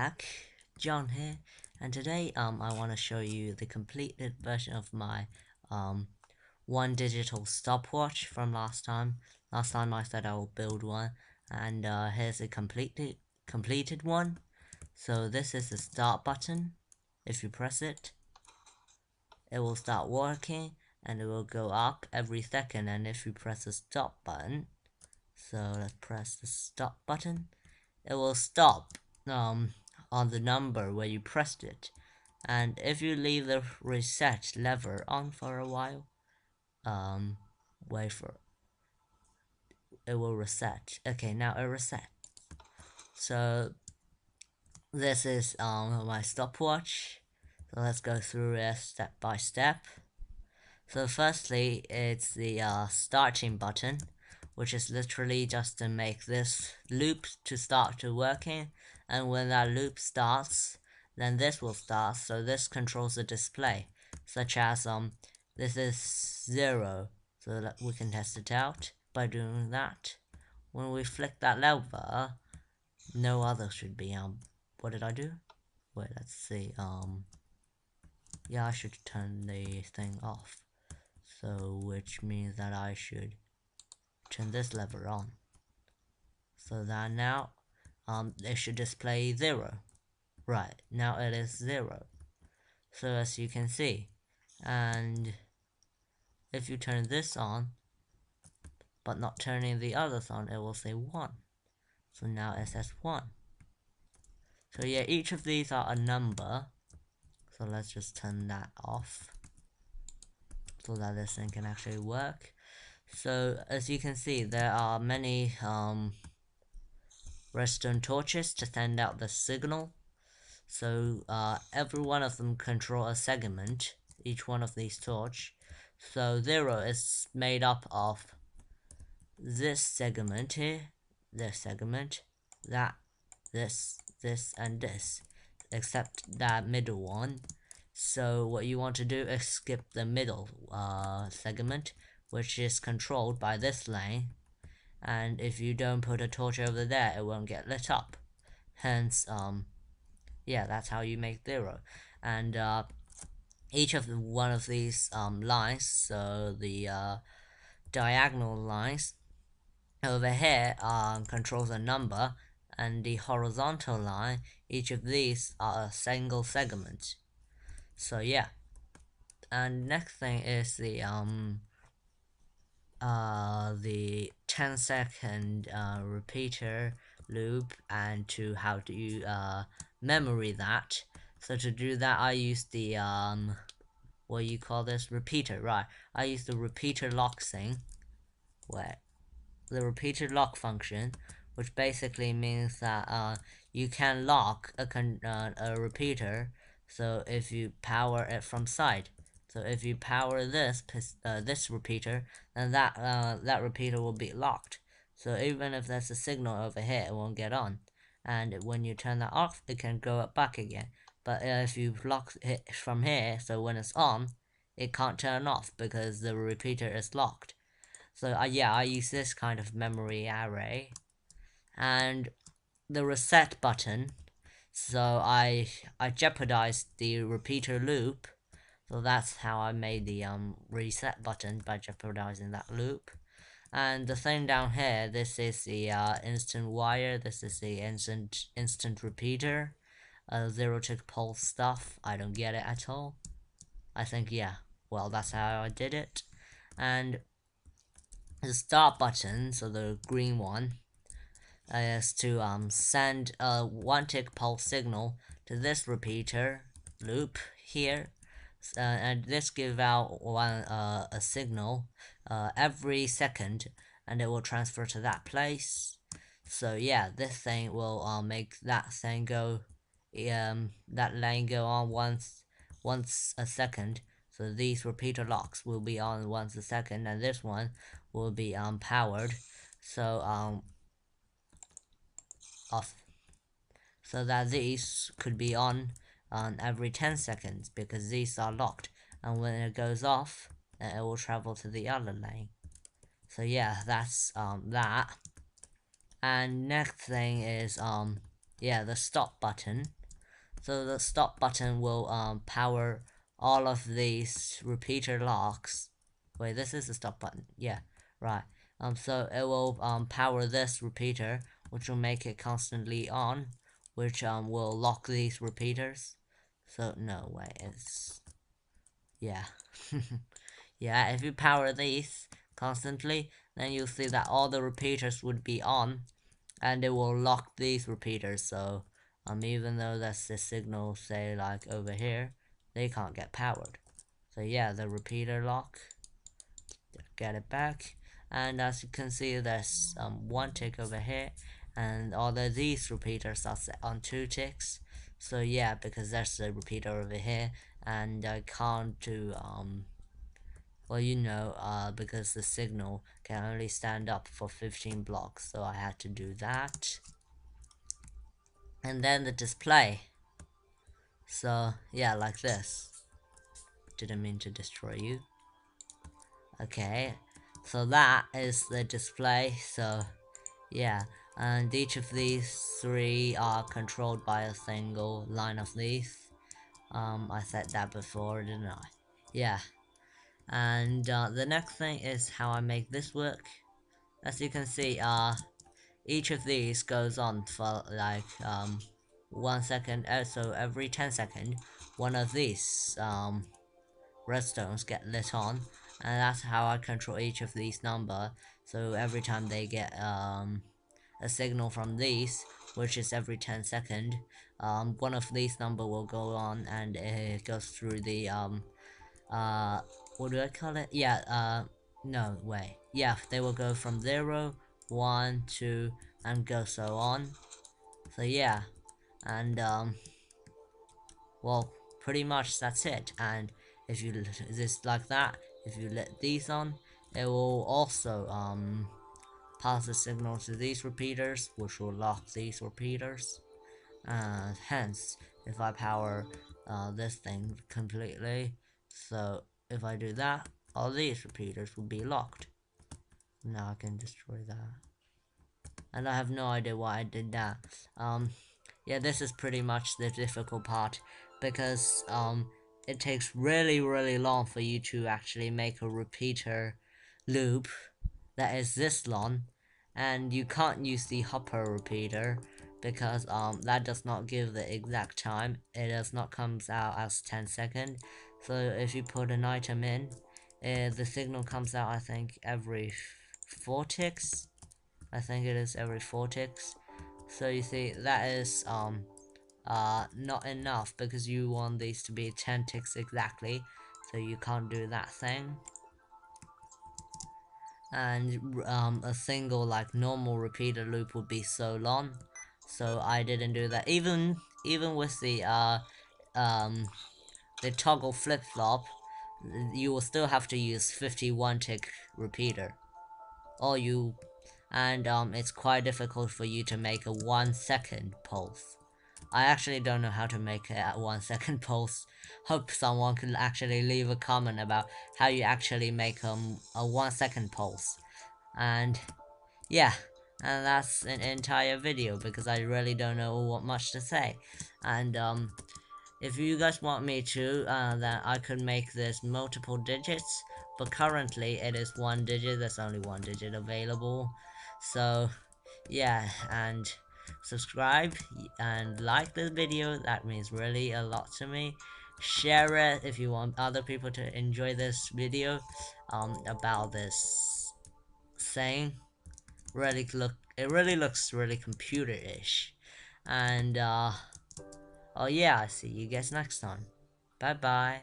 back, John here, and today I want to show you the completed version of my one digital stopwatch from last time. Last time I said I will build one, and here's a completed one. So this is the start button. If you press it, it will start working and it will go up every second. And if you press the stop button, so let's press the stop button, it will stop on the number where you pressed it. And if you leave the reset lever on for a while, wait for it will reset. Okay, now it reset. So this is my stopwatch. So let's go through it step by step. So firstly, it's the starting button, which is literally just to make this loop to start to working, and when that loop starts, then this will start. So this controls the display, such as this is 0, so that we can test it out by doing that. When we flick that lever, no other should be what did I do? Wait, let's see. Yeah, I should turn the thing off. So which means that I should turn this lever on, so that now it should display 0. Right, now it is 0. So as you can see, and if you turn this on but not turning the others on, it will say 1. So now it says 1. So yeah, each of these are a number. So let's just turn that off so that this thing can actually work. So as you can see, there are many redstone torches to send out the signal. So every one of them control a segment, each one of these torch. So 0 is made up of this segment here, this segment, that, this, and this, except that middle one. So what you want to do is skip the middle segment, which is controlled by this lane, and if you don't put a torch over there, it won't get lit up. Hence, yeah, that's how you make 0. And each of one of these lines, so the diagonal lines over here controls a number, and the horizontal line, each of these are a single segment. So yeah, and next thing is the 10-second repeater loop, and to how do you memory that. So to do that, I use the what you call this, repeater, right? I use the repeater lock thing, where the repeater lock function, which basically means that you can lock a repeater. So if you power it from side, so if you power this this repeater, then that repeater will be locked. So even if there's a signal over here, it won't get on. And when you turn that off, it can go back again. But if you lock it from here, so when it's on, it can't turn off because the repeater is locked. So yeah, I use this kind of memory array. And the reset button, so I jeopardized the repeater loop. So that's how I made the reset button, by jeopardizing that loop. And the thing down here, this is the instant wire, this is the instant repeater, 0 tick pulse stuff. I don't get it at all. I think, yeah, well, that's how I did it. And the start button, so the green one, is to send a 1 tick pulse signal to this repeater loop here, and this gives out a signal every second, and it will transfer to that place. So yeah, this thing will make that thing go, that lane go on once a second. So these repeater locks will be on once a second, and this one will be powered. So off, so that these could be on every 10 seconds, because these are locked, and when it goes off, then it will travel to the other lane. So yeah, that's that. And next thing is yeah, the stop button. So the stop button will power all of these repeater locks. Wait, this is the stop button. Yeah, right. So it will power this repeater, which will make it constantly on, which will lock these repeaters. So no way, it's yeah. Yeah, if you power these constantly, then you'll see that all the repeaters would be on, and it will lock these repeaters. So even though that's the signal, say like over here, they can't get powered. So yeah, the repeater lock, get it back, and as you can see, there's one tick over here, and all of these repeaters are set on 2 ticks. So yeah, because there's a repeater over here, and I can't do well, because the signal can only stand up for 15 blocks, so I had to do that. And then the display. So, yeah, like this. Didn't mean to destroy you. Okay, so that is the display. So, yeah, and each of these 3 are controlled by a single line of these. I said that before, didn't I? Yeah. And the next thing is how I make this work. As you can see, each of these goes on for like 1 second, so every 10 seconds, one of these redstones get lit on, and that's how I control each of these number. So every time they get a signal from these, which is every 10 seconds, one of these number will go on, and it goes through the what do I call it? Yeah, no, wait. Yeah, they will go from 0, 1, 2, and go so on. So yeah, and well, pretty much that's it. And if you just like that, if you let these on, it will also pass the signal to these repeaters, which will lock these repeaters. And hence, if I power this thing completely, so if I do that, all these repeaters will be locked. Now I can destroy that. And I have no idea why I did that. Yeah, this is pretty much the difficult part, because it takes really long for you to actually make a repeater loop that is this long, and you can't use the hopper repeater because that does not give the exact time. It does not comes out as 10 seconds. So if you put an item in, the signal comes out, I think, every 4 ticks. I think it is every 4 ticks. So you see, that is not enough, because you want these to be 10 ticks exactly, so you can't do that thing. And a single like normal repeater loop would be so long, so I didn't do that. Even with the toggle flip-flop, you will still have to use 51 tick repeater, or you and it's quite difficult for you to make a 1 second pulse. I actually don't know how to make a 1 second pulse. Hope someone could actually leave a comment about how you actually make a 1 second pulse. And yeah, and that's an entire video, because I really don't know what much to say. And if you guys want me to, then I could make this multiple digits, but currently it is 1 digit. There's only 1 digit available. So yeah, and subscribe and like this video. That means really a lot to me. Share it if you want other people to enjoy this video about this thing. It really looks really computer-ish. And oh yeah, see you guys next time. Bye bye.